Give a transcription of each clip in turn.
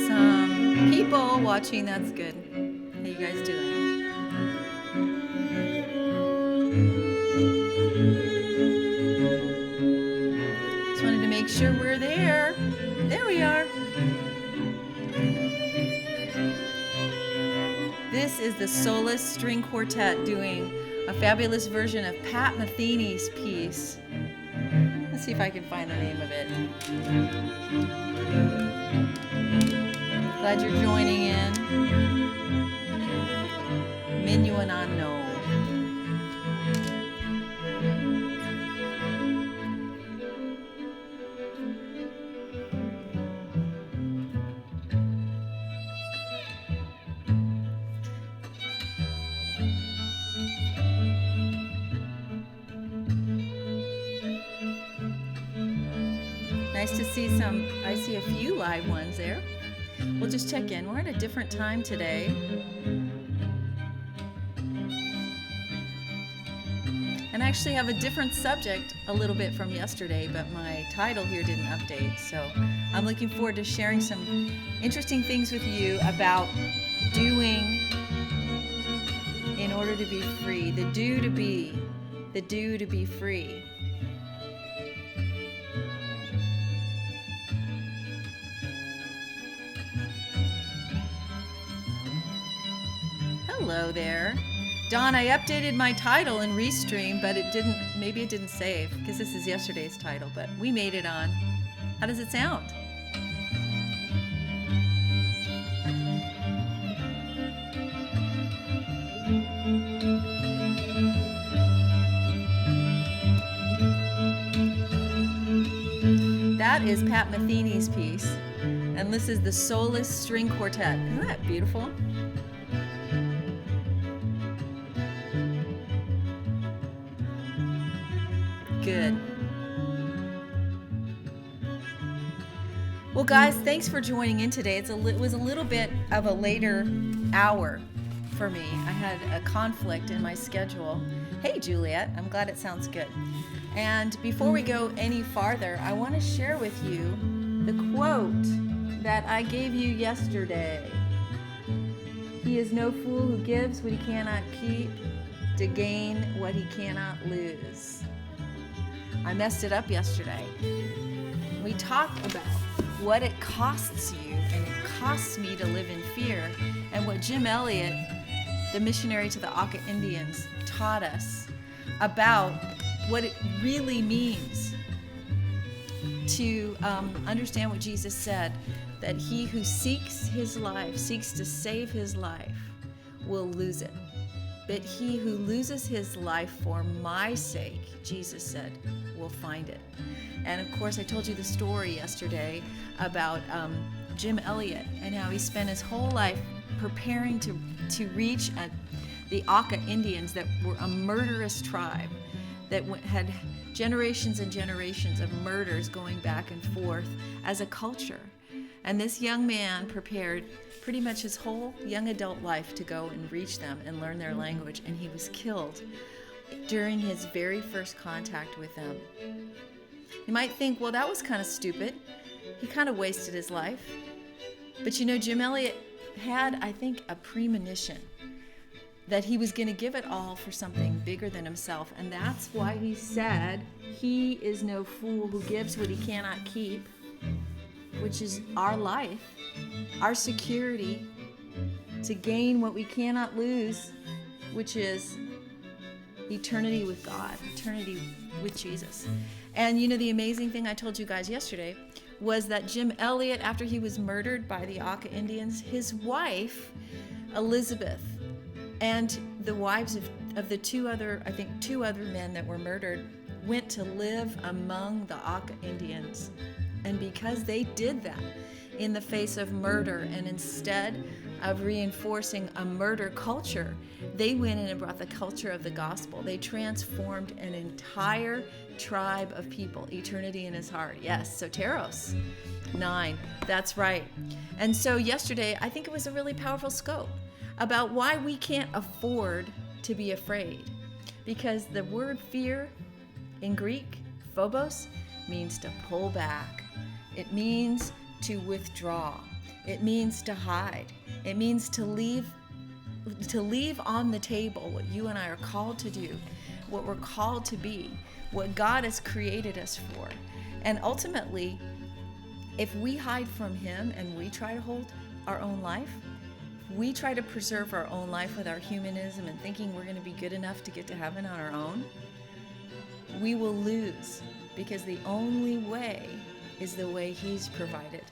some people watching. That's good. How you guys doing? Just wanted to make sure we're there. There we are. This is the Solace String Quartet doing a fabulous version of Pat Metheny's piece. Let's see if I can find the name of it. Glad you're joining in. Minuan Unknown. Nice to see some, I see a few live ones there. We'll just check in. We're at a different time today. And I actually have a different subject a little bit from yesterday, but my title here didn't update. So I'm looking forward to sharing some interesting things with you about doing in order to be free. The do to be free. Hello there. Don, I updated my title in Restream, but maybe it didn't save, because this is yesterday's title, but we made it on. How does it sound? That is Pat Metheny's piece, and this is the Solace String Quartet. Isn't that beautiful? Good. Well, guys, thanks for joining in today. It was a little bit of a later hour for me. I had a conflict in my schedule. Hey, Juliet, I'm glad it sounds good. And before we go any farther, I want to share with you the quote that I gave you yesterday. He is no fool who gives what he cannot keep to gain what he cannot lose. I messed it up yesterday. We talked about what it costs you, and it costs me to live in fear, and what Jim Elliot, the missionary to the Auca Indians, taught us about what it really means to understand what Jesus said, that he who seeks his life, seeks to save his life, will lose it. But he who loses his life for my sake, Jesus said, will find it. And of course, I told you the story yesterday about Jim Elliot and how he spent his whole life preparing to reach the Auca Indians, that were a murderous tribe that had generations and generations of murders going back and forth as a culture. And this young man prepared pretty much his whole young adult life to go and reach them and learn their language, and he was killed during his very first contact with them. You might think, well, that was kind of stupid. He kind of wasted his life. But you know, Jim Elliot had, I think, a premonition that he was going to give it all for something bigger than himself. And that's why he said, he is no fool who gives what he cannot keep, which is our life, our security, to gain what we cannot lose, which is eternity with God, eternity with Jesus. And you know, the amazing thing I told you guys yesterday was that Jim Elliot, after he was murdered by the Auca Indians, his wife, Elizabeth, and the wives of the two other men that were murdered, went to live among the Auca Indians. And because they did that in the face of murder, and instead of reinforcing a murder culture, they went in and brought the culture of the gospel. They transformed an entire tribe of people, eternity in his heart. Yes, Soteros 9, that's right. And so yesterday, I think it was a really powerful scope about why we can't afford to be afraid. Because the word fear in Greek, phobos, means to pull back. It means to withdraw. It means to hide. It means to leave on the table what you and I are called to do, what we're called to be, what God has created us for. And ultimately, if we hide from Him and we try to hold our own life, we try to preserve our own life with our humanism and thinking we're going to be good enough to get to heaven on our own, we will lose, because the only way is the way He's provided.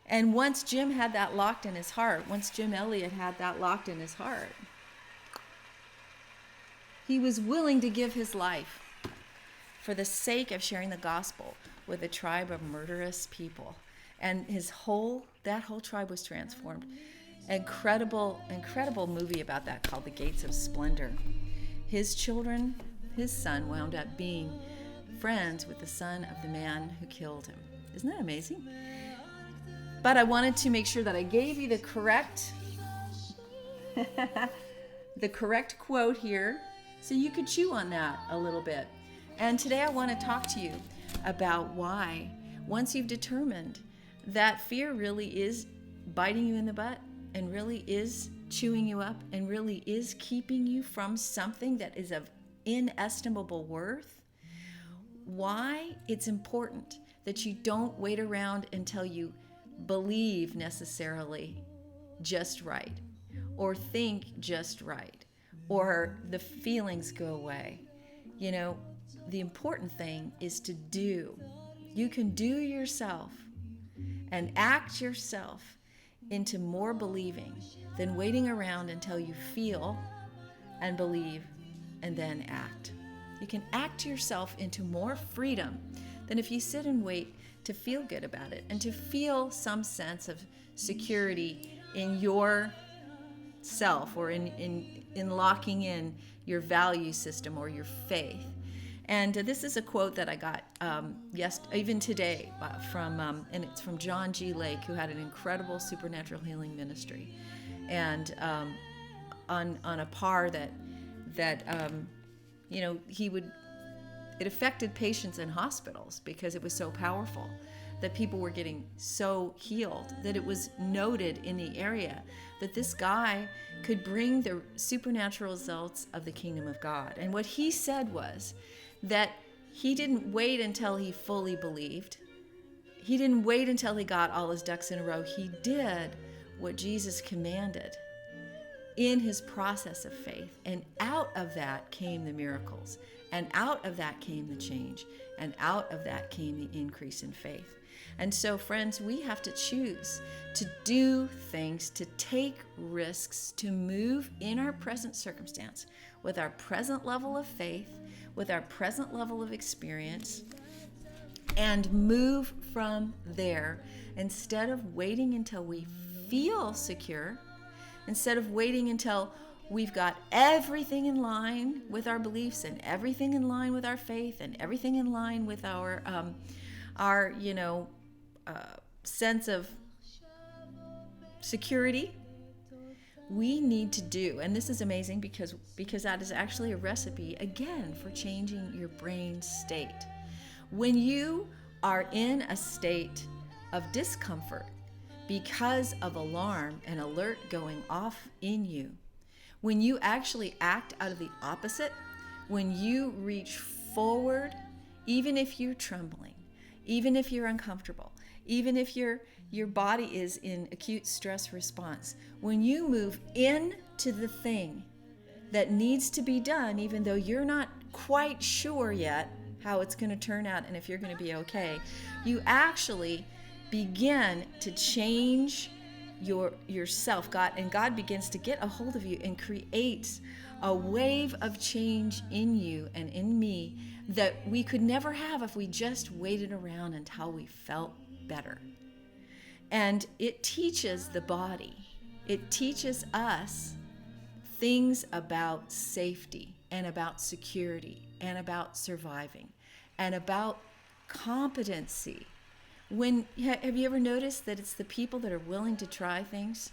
And once Jim had that locked in his heart, once Jim Elliot had that locked in his heart, he was willing to give his life for the sake of sharing the gospel with a tribe of murderous people. And that whole tribe was transformed. Incredible movie about that called The Gates of Splendor. His son wound up being friends with the son of the man who killed him. Isn't that amazing? But I wanted to make sure that I gave you the correct quote here so you could chew on that a little bit. And today I want to talk to you about why, once you've determined that fear really is biting you in the butt and really is chewing you up and really is keeping you from something that is of inestimable worth, why it's important that you don't wait around until you believe necessarily just right, or think just right, or the feelings go away. You know, the important thing is to do. You can do yourself and act yourself into more believing than waiting around until you feel and believe and then act. You can act yourself into more freedom than if you sit and wait to feel good about it and to feel some sense of security in your self, or in locking in your value system or your faith. And this is a quote that I got even today and it's from John G. Lake, who had an incredible supernatural healing ministry, and on a par that it affected patients in hospitals because it was so powerful that people were getting so healed that it was noted in the area that this guy could bring the supernatural results of the kingdom of God. And what he said was that he didn't wait until he fully believed. He didn't wait until he got all his ducks in a row. He did what Jesus commanded in his process of faith. And out of that came the miracles. And out of that came the change. And out of that came the increase in faith. And so, friends, we have to choose to do things, to take risks, to move in our present circumstance with our present level of faith, with our present level of experience, and move from there instead of waiting until we feel secure, instead of waiting until we've got everything in line with our beliefs and everything in line with our faith and everything in line with our sense of security. We need to do, and this is amazing because that is actually a recipe, again, for changing your brain state. When you are in a state of discomfort because of alarm and alert going off in you, when you actually act out of the opposite, when you reach forward, even if you're trembling, even if you're uncomfortable, even if your body is in acute stress response, when you move into the thing that needs to be done, even though you're not quite sure yet how it's going to turn out and if you're going to be okay, you actually begin to change yourself. God begins to get a hold of you and creates a wave of change in you and in me that we could never have if we just waited around until we felt better. And it teaches the body, it teaches us things about safety and about security and about surviving and about competency. Have you ever noticed that it's the people that are willing to try things?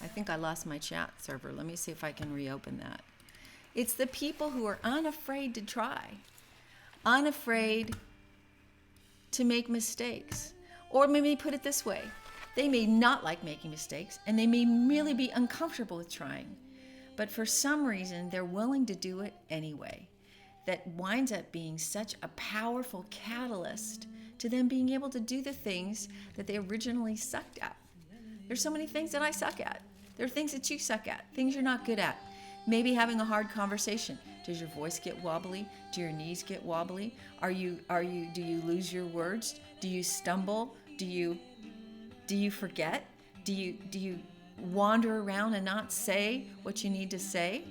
I think I lost my chat server. Let me see if I can reopen that. It's the people who are unafraid to try, unafraid to make mistakes, Or maybe put it this way. They may not like making mistakes, and they may really be uncomfortable with trying. But for some reason, they're willing to do it anyway. That winds up being such a powerful catalyst to them being able to do the things that they originally sucked at. There's so many things that I suck at. There are things that you suck at, things you're not good at. Maybe having a hard conversation. Does your voice get wobbly? Do your knees get wobbly? Do you lose your words? Do you stumble? Do you forget? Do you wander around and not say what you need to say?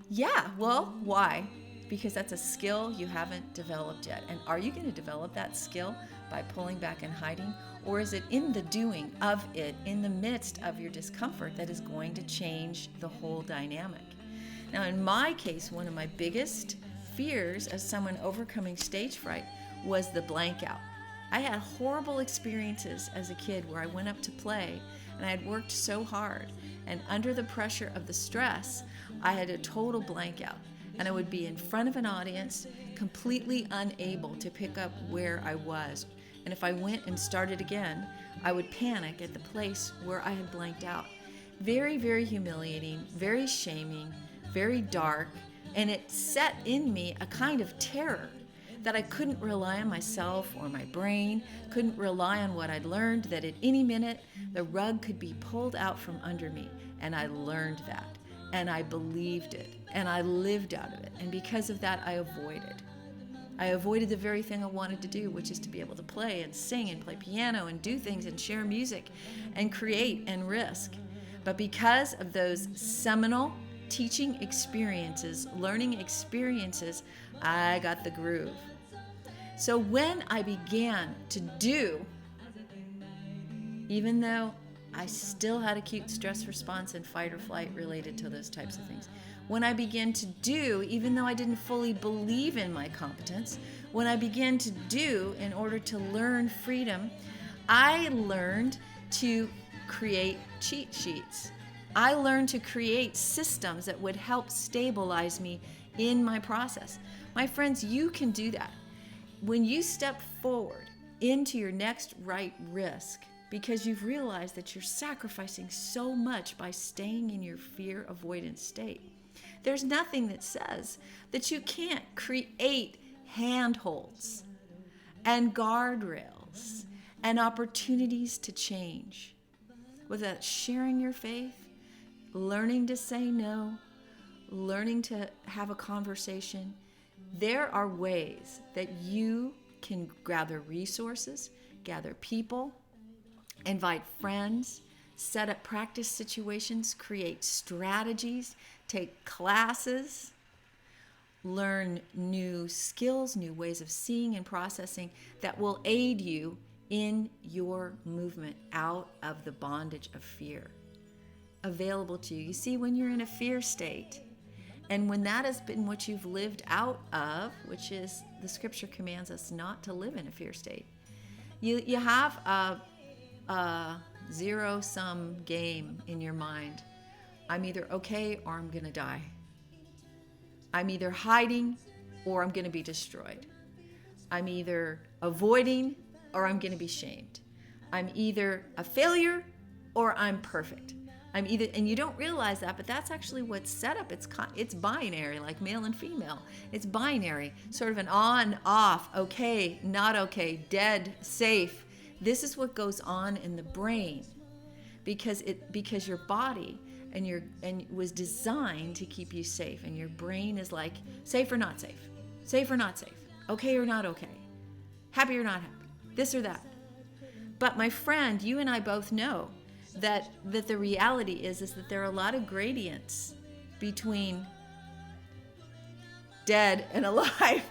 Yeah, well, why? Because that's a skill you haven't developed yet. And are you going to develop that skill by pulling back and hiding? Or is it in the doing of it, in the midst of your discomfort, that is going to change the whole dynamic? Now, in my case, one of my biggest fears as someone overcoming stage fright was the blank out. I had horrible experiences as a kid where I went up to play and I had worked so hard, and under the pressure of the stress, I had a total blank out. And I would be in front of an audience, completely unable to pick up where I was. And if I went and started again, I would panic at the place where I had blanked out. Very, very humiliating, very shaming, very dark, and it set in me a kind of terror that I couldn't rely on myself or my brain, couldn't rely on what I'd learned, that at any minute the rug could be pulled out from under me. And I learned that, and I believed it, and I lived out of it. And because of that, I avoided the very thing I wanted to do, which is to be able to play and sing and play piano and do things and share music and create and risk. But because of those seminal teaching experiences, learning experiences, I got the groove. So when I began to do, even though I still had acute stress response and fight or flight related to those types of things, when I began to do, even though I didn't fully believe in my competence, when I began to do in order to learn freedom, I learned to create cheat sheets. I learned to create systems that would help stabilize me in my process. My friends, you can do that. When you step forward into your next right risk, because you've realized that you're sacrificing so much by staying in your fear avoidance state, there's nothing that says that you can't create handholds and guardrails and opportunities to change without sharing your faith, learning to say no, learning to have a conversation. There are ways that you can gather resources, gather people, invite friends, set up practice situations, create strategies, take classes, learn new skills, new ways of seeing and processing that will aid you in your movement out of the bondage of fear. Available to you. You see, when you're in a fear state, and when that has been what you've lived out of, which is the scripture commands us not to live in a fear state, you have a zero-sum game in your mind. I'm either okay or I'm going to die. I'm either hiding or I'm going to be destroyed. I'm either avoiding or I'm going to be shamed. I'm either a failure or I'm perfect. I'm either, and you don't realize that, but that's actually what's set up. It's binary, like male and female. It's binary, sort of an on, off, okay, not okay, dead, safe. This is what goes on in the brain, because your body and was designed to keep you safe, and your brain is like safe or not safe, safe or not safe, okay or not okay, happy or not happy, this or that. But my friend, you and I both know that the reality is that there are a lot of gradients between dead and alive.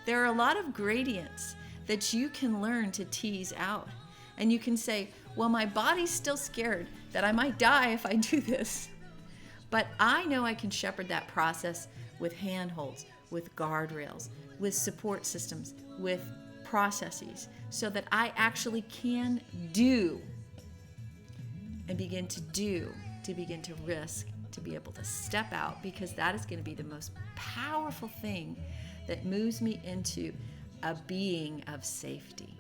There are a lot of gradients that you can learn to tease out. And you can say, well, my body's still scared that I might die if I do this. But I know I can shepherd that process with handholds, with guardrails, with support systems, with processes, so that I actually can do and begin to do, to begin to risk, to be able to step out, because that is going to be the most powerful thing that moves me into a being of safety.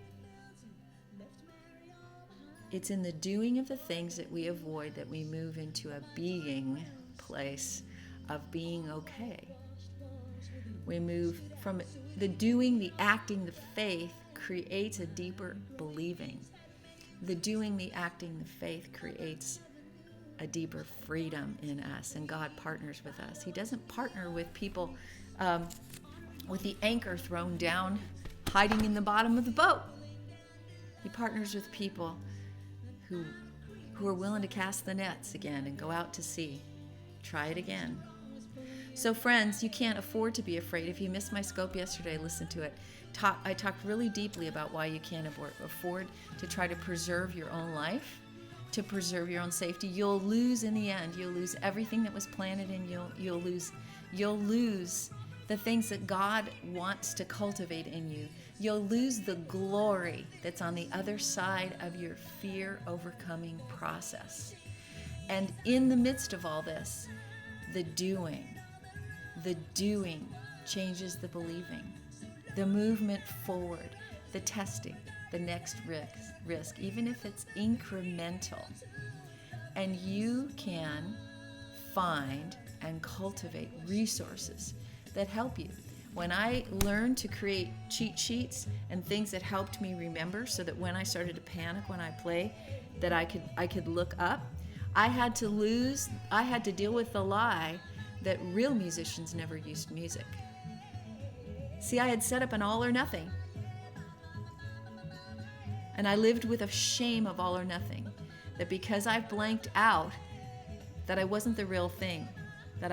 It's in the doing of the things that we avoid that we move into a being place of being okay. We move from the doing, the acting, the faith creates a deeper believing. The doing, the acting, the faith creates a deeper freedom in us, and God partners with us. He doesn't partner with people with the anchor thrown down, hiding in the bottom of the boat. He partners with people who are willing to cast the nets again and go out to sea. Try it again. So friends, you can't afford to be afraid. If you missed my scope yesterday, listen to it. I talked really deeply about why you can't afford to try to preserve your own life, to preserve your own safety. You'll lose in the end. You'll lose everything that was planted, and you'll lose the things that God wants to cultivate in you. You'll lose the glory that's on the other side of your fear overcoming process. And in the midst of all this, the doing changes the believing, the movement forward, the testing, the next risk, even if it's incremental. And you can find and cultivate resources that help you. When I learned to create cheat sheets and things that helped me remember, so that when I started to panic when I play, that I could look up, I had to deal with the lie that real musicians never used music. See, I had set up an all or nothing. And I lived with a shame of all or nothing. That because I blanked out, that I wasn't the real thing. That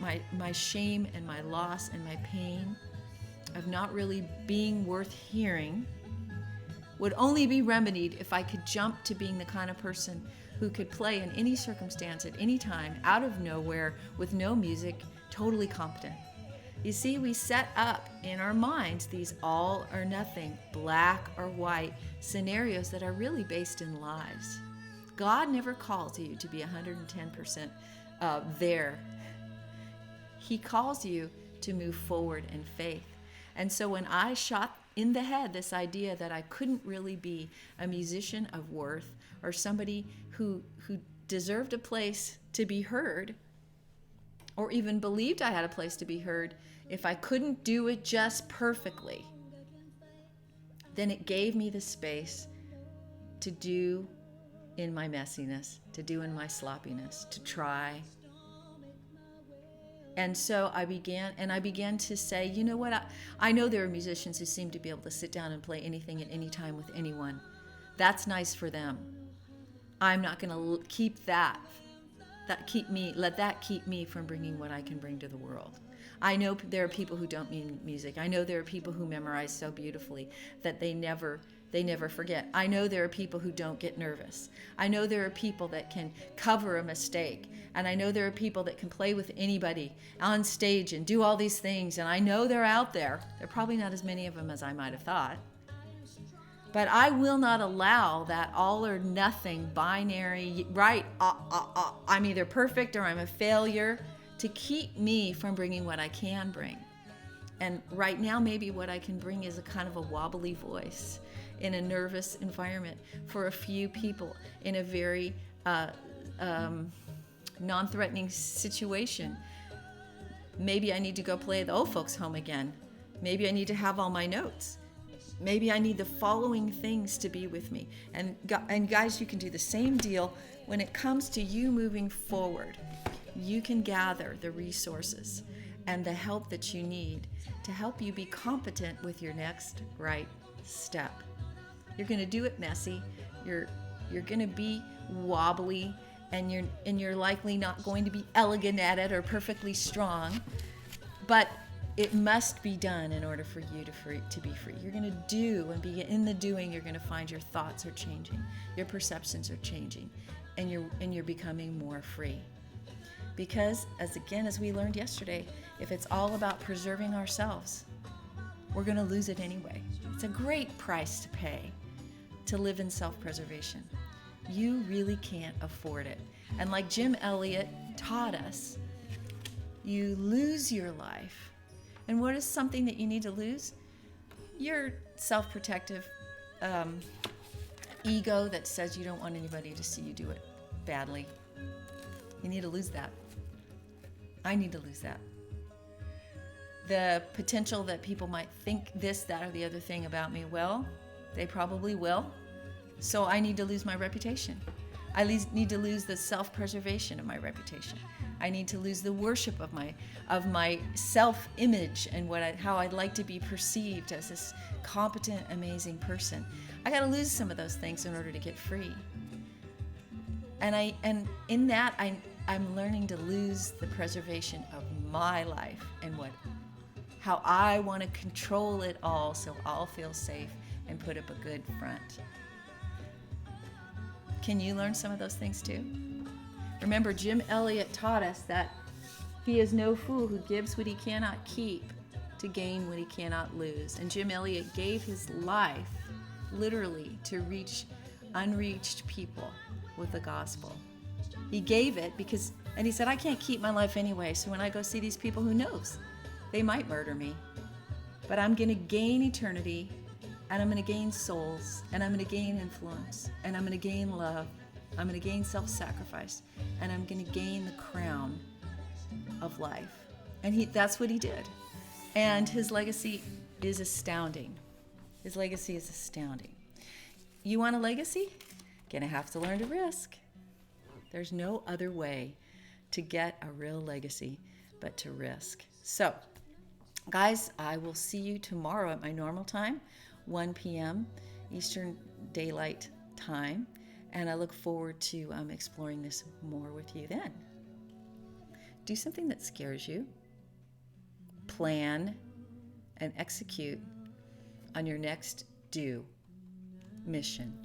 my shame and my loss and my pain of not really being worth hearing would only be remedied if I could jump to being the kind of person who could play in any circumstance at any time, out of nowhere, with no music, totally competent. You see, we set up in our minds these all or nothing, black or white scenarios that are really based in lies. God never calls you to be 110% there. He calls you to move forward in faith. And so when I shot in the head this idea that I couldn't really be a musician of worth or somebody who deserved a place to be heard, or even believed I had a place to be heard, if I couldn't do it just perfectly, then it gave me the space to do in my messiness, to do in my sloppiness, to try. And so I began to say, you know what? I know there are musicians who seem to be able to sit down and play anything at any time with anyone. That's nice for them. I'm not going to keep let that keep me from bringing what I can bring to the world. I know there are people who don't mean music. I know there are people who memorize so beautifully that they never forget. I know there are people who don't get nervous. I know there are people that can cover a mistake. And I know there are people that can play with anybody on stage and do all these things. And I know they're out there. There are probably not as many of them as I might have thought. But I will not allow that all or nothing binary, right, I'm either perfect or I'm a failure, to keep me from bringing what I can bring. And right now, maybe what I can bring is a kind of a wobbly voice in a nervous environment for a few people in a very non-threatening situation. Maybe I need to go play at the old folks' home again. Maybe I need to have all my notes. Maybe I need the following things to be with me. And guys, you can do the same deal when it comes to you moving forward. You can gather the resources and the help that you need to help you be competent with your next right step. You're going to do it messy. You're going to be wobbly, and you're likely not going to be elegant at it or perfectly strong. But it must be done in order for you to be free. You're going to do, and be in the doing, you're going to find your thoughts are changing, your perceptions are changing, and you're becoming more free. Because as we learned yesterday, if it's all about preserving ourselves, we're going to lose it anyway. It's a great price to pay to live in self-preservation. You really can't afford it. And like Jim Elliot taught us, you lose your life. And what is something that you need to lose? Your self-protective ego that says you don't want anybody to see you do it badly. You need to lose that. I need to lose that. The potential that people might think this, that, or the other thing about me, well, they probably will. So I need to lose my reputation. I need to lose the self-preservation of my reputation. I need to lose the worship of my self-image and how I'd like to be perceived as this competent, amazing person. I got to lose some of those things in order to get free. And in that I'm learning to lose the preservation of my life and how I want to control it all so I'll feel safe and put up a good front. Can you learn some of those things too? Remember, Jim Elliot taught us that he is no fool who gives what he cannot keep to gain what he cannot lose. And Jim Elliot gave his life literally to reach unreached people with the gospel. He gave it and he said, I can't keep my life anyway, so when I go see these people, who knows? They might murder me, but I'm going to gain eternity, and I'm going to gain souls, and I'm going to gain influence, and I'm going to gain love, I'm going to gain self-sacrifice, and I'm going to gain the crown of life. And that's what he did. And his legacy is astounding. His legacy is astounding. You want a legacy? Gonna have to learn to risk. There's no other way to get a real legacy but to risk. So, guys, I will see you tomorrow at my normal time, 1 p.m. Eastern Daylight Time, and I look forward to exploring this more with you then. Do something that scares you. Plan and execute on your next mission.